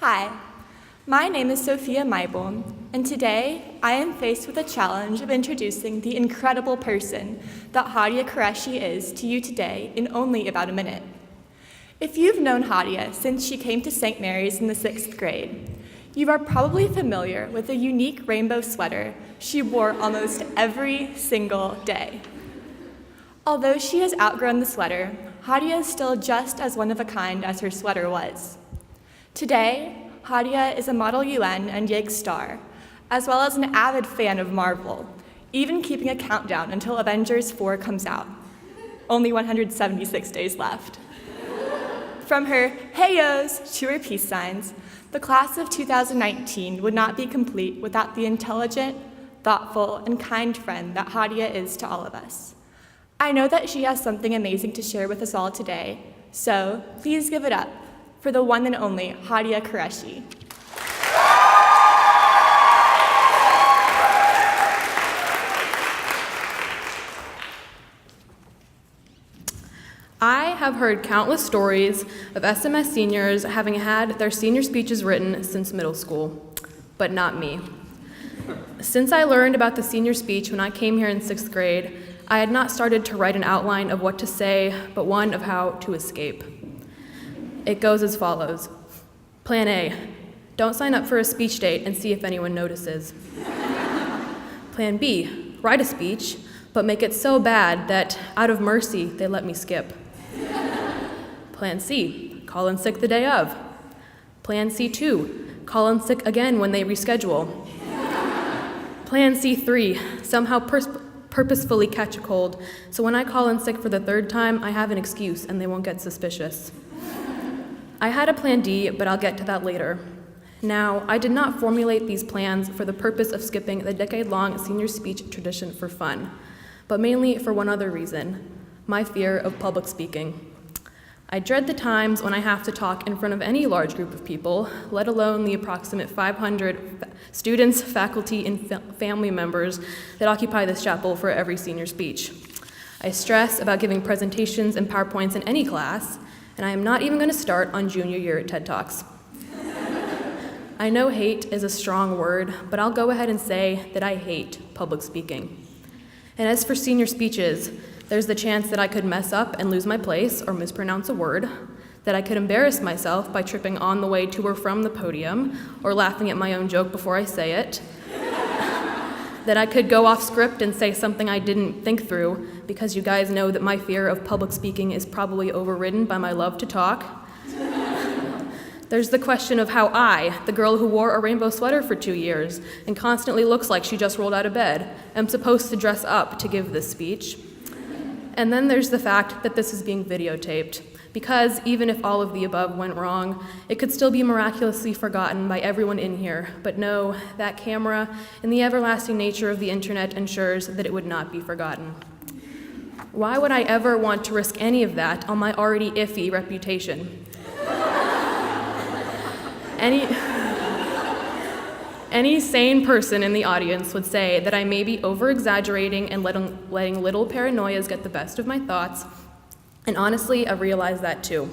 Hi, my name is Sophia Maibohm, and today I am faced with the challenge of introducing the incredible person that Hadiyah Qureshi is to you today in only about a minute. If you've known Hadiyah since she came to St. Mary's in the 6th grade, you are probably familiar with the unique rainbow sweater she wore almost every single day. Although she has outgrown the sweater, Hadiyah is still just as one of a kind as her sweater was. Today, Hadiyah is a Model UN and YIG star, as well as an avid fan of Marvel, even keeping a countdown until Avengers 4 comes out. Only 176 days left. From her hey-yos to her peace signs, the class of 2019 would not be complete without the intelligent, thoughtful, and kind friend that Hadiyah is to all of us. I know that she has something amazing to share with us all today, so please give it up for the one and only Hadiyah Qureshi. I have heard countless stories of SMS seniors having had their senior speeches written since middle school, but not me. Since I learned about the senior speech when I came here in 6th grade, I had not started to write an outline of what to say, but one of how to escape. It goes as follows. Plan A, don't sign up for a speech date and see if anyone notices. Plan B, write a speech, but make it so bad that, out of mercy, they let me skip. Plan C, call in sick the day of. Plan C2, call in sick again when they reschedule. Plan C3, somehow purposefully catch a cold, so when I call in sick for the 3rd time, I have an excuse and they won't get suspicious. I had a plan D, but I'll get to that later. Now, I did not formulate these plans for the purpose of skipping the decade-long senior speech tradition for fun, but mainly for one other reason, my fear of public speaking. I dread the times when I have to talk in front of any large group of people, let alone the approximate 500 students, faculty, and family members that occupy this chapel for every senior speech. I stress about giving presentations and PowerPoints in any class, and I am not even going to start on junior year at TED Talks. I know hate is a strong word, but I'll go ahead and say that I hate public speaking. And as for senior speeches, there's the chance that I could mess up and lose my place or mispronounce a word, that I could embarrass myself by tripping on the way to or from the podium or laughing at my own joke before I say it, that I could go off script and say something I didn't think through, because you guys know that my fear of public speaking is probably overridden by my love to talk. There's the question of how I, the girl who wore a rainbow sweater for 2 years and constantly looks like she just rolled out of bed, am supposed to dress up to give this speech. And then there's the fact that this is being videotaped, because even if all of the above went wrong, it could still be miraculously forgotten by everyone in here. But no, that camera and the everlasting nature of the internet ensures that it would not be forgotten. Why would I ever want to risk any of that on my already iffy reputation? Any sane person in the audience would say that I may be over-exaggerating and letting little paranoias get the best of my thoughts, and honestly, I realized that too.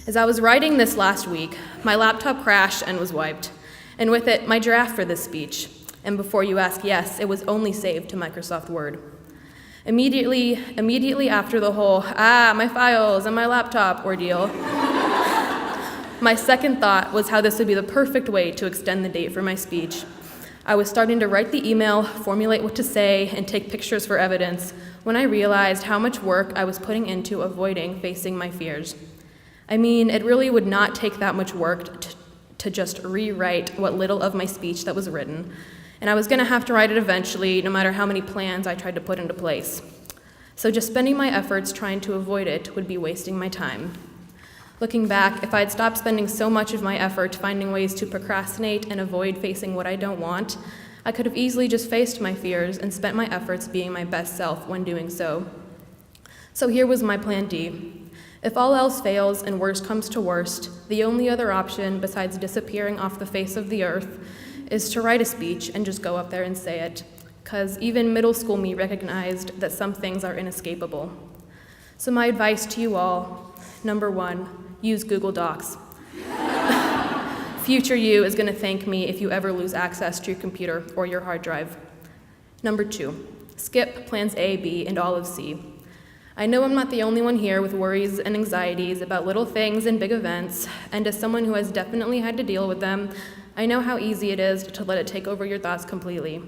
As I was writing this last week, my laptop crashed and was wiped, and with it, my draft for this speech. And before you ask, yes, it was only saved to Microsoft Word. Immediately after the whole, my files and my laptop ordeal, my second thought was how this would be the perfect way to extend the date for my speech. I was starting to write the email, formulate what to say, and take pictures for evidence when I realized how much work I was putting into avoiding facing my fears. I mean, it really would not take that much work to just rewrite what little of my speech that was written, and I was going to have to write it eventually, no matter how many plans I tried to put into place. So just spending my efforts trying to avoid it would be wasting my time. Looking back, if I had stopped spending so much of my effort finding ways to procrastinate and avoid facing what I don't want, I could have easily just faced my fears and spent my efforts being my best self when doing so. So here was my plan D. If all else fails and worst comes to worst, the only other option besides disappearing off the face of the earth is to write a speech and just go up there and say it, because even middle school me recognized that some things are inescapable. So my advice to you all, number 1, use Google Docs. Future you is going to thank me if you ever lose access to your computer or your hard drive. Number 2, skip plans A, B, and all of C. I know I'm not the only one here with worries and anxieties about little things and big events, and as someone who has definitely had to deal with them, I know how easy it is to let it take over your thoughts completely.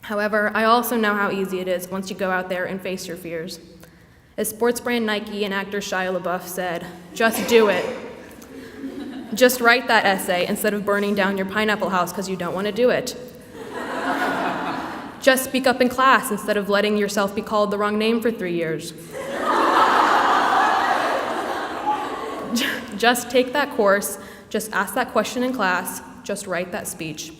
However, I also know how easy it is once you go out there and face your fears. As sports brand Nike and actor Shia LaBeouf said, just do it. Just write that essay instead of burning down your pineapple house because you don't want to do it. Just speak up in class instead of letting yourself be called the wrong name for 3 years. Just take that course, just ask that question in class, just write that speech.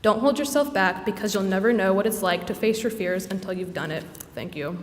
Don't hold yourself back because you'll never know what it's like to face your fears until you've done it. Thank you.